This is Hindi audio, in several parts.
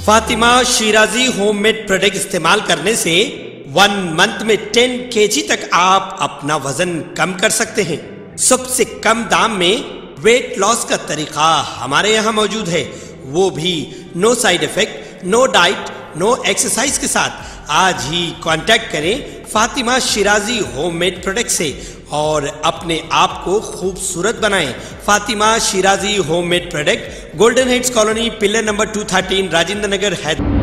फातिमा शिराजी होममेड प्रोडक्ट इस्तेमाल करने से 1 मंथ में 10 kg तक आप अपना वजन कम कर सकते हैं। सबसे कम दाम में वेट लॉस का तरीका हमारे यहाँ मौजूद है, वो भी no side effect, no diet, no exercise के साथ। आज ही कांटेक्ट करें फातिमा शिराजी होममेड प्रोडक्ट से और अपने आप को खूबसूरत बनाएं। Fatima Shirazi homemade product, golden heads colony, pillar number 213, Rajendra Nagar, Hyderabad.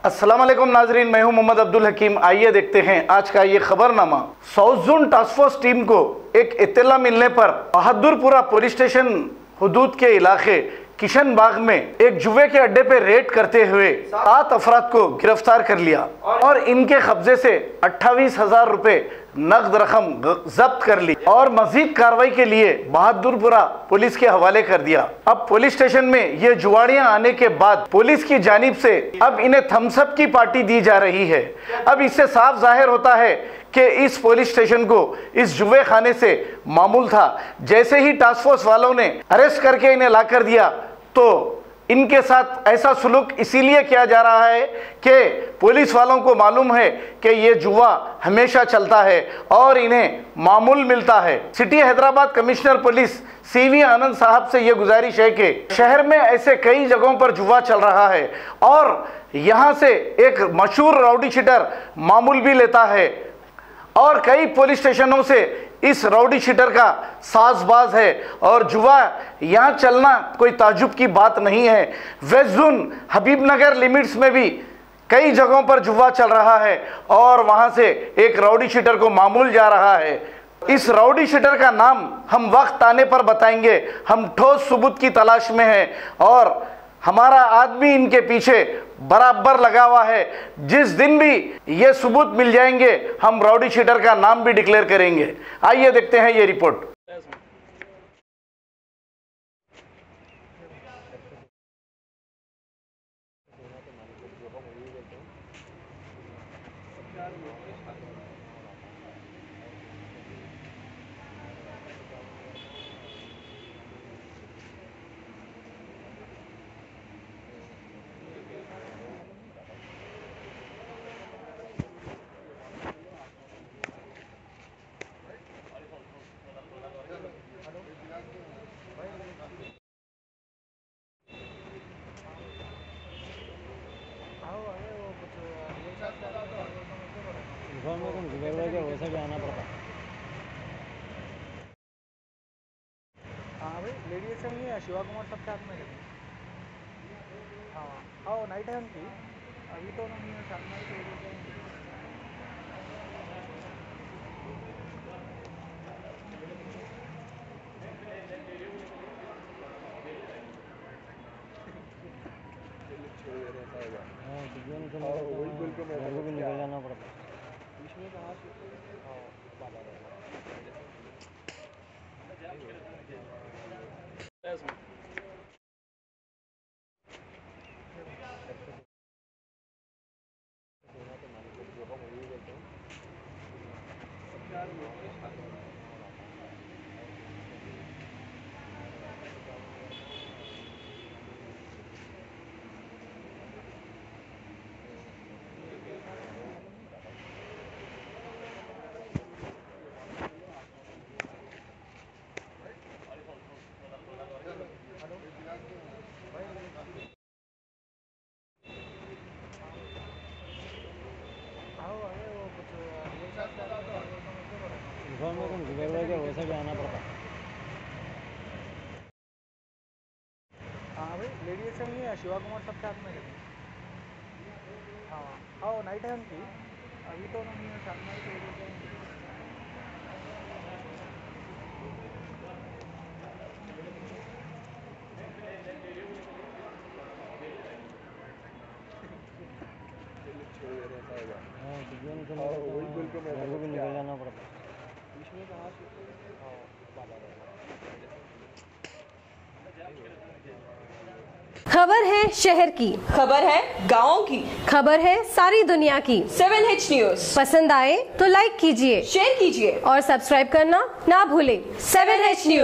अस्सलाम वालेकुम नाजरीन, मैं हूं मोहम्मद अब्दुल हकीम। आइए देखते हैं आज का ये खबरनामा। South zone task force team को एक इत्तला मिलने पर बहादुरपुरा पुलिस स्टेशन हुदूद के इलाके किशन बाग में एक जुए के अड्डे पे रेड करते हुए 7 अफराद को गिरफ्तार कर लिया और इनके कब्जे से 28,000 रुपए नकद रकम जब्त कर ली और मजीद कार्रवाई के लिए बहादुरपुरा पुलिस के हवाले कर दिया। अब पुलिस स्टेशन में ये जुआड़ियां आने के बाद पुलिस की जानिब से अब इन्हें थम्सअप की पार्टी दी जा रही है। अब इससे साफ जाहिर होता है कि इस पुलिस स्टेशन को इस जुए खाने से मामूल था। जैसे ही टास्क फोर्स वालों ने अरेस्ट करके इन्हें ला कर दिया तो इनके साथ ऐसा सुलूक इसीलिए किया जा रहा है कि पुलिस वालों को मालूम है कि ये जुआ हमेशा चलता है और इन्हें मामूल मिलता है। City Hyderabad commissioner police CV आनंद साहब से ये गुजारिश है कि शहर में ऐसे कई जगहों पर जुआ चल रहा है और यहाँ से एक मशहूर राउडी शीटर मामूल भी लेता है और कई पुलिस स्टेशनों से इस राउडी शीटर का साजबाज है और जुआ यहाँ चलना कोई ताजुब की बात नहीं है। वेस्ट जोन हबीबनगर लिमिट्स में भी कई जगहों पर जुआ चल रहा है और वहाँ से एक राउडी शीटर को मामूल जा रहा है। इस राउडी शीटर का नाम हम वक्त आने पर बताएंगे। हम ठोस सबूत की तलाश में हैं और हमारा आदमी इनके पीछे बराबर लगा हुआ है। जिस दिन भी ये सबूत मिल जाएंगे हम राउडी शीटर का नाम भी डिक्लेयर करेंगे। आइए देखते हैं ये रिपोर्ट। वैसा भी आना पड़ता। हाँ भाई, लेडी एस नहीं है, शिवा कुमार सबके हाथ में है। हाँ नाइट है उनकी, अभी तो नहीं है, साथ में छोड़ दे रहे ऐसा होगा। हाँ वही बोल के मेरे को भी निकल जाना पड़ता बीच में कहाँ से। वैसा भी आना पड़ता। हाँ भाई, लेडी एस नहीं है, शिवा कुमार सबके हाथ में है। हाँ नाइट है उनकी, अभी तो नहीं है, साथ में छोड़ दे रहे ऐसा होगा। हाँ वही बोल के मेरे को भी निकल जाना पड़ता बीच में कहाँ से। खबर है शहर की, खबर है गाँव की, खबर है सारी दुनिया की। 7H न्यूज पसंद आए तो लाइक कीजिए, शेयर कीजिए और सब्सक्राइब करना ना भूलें। 7H news.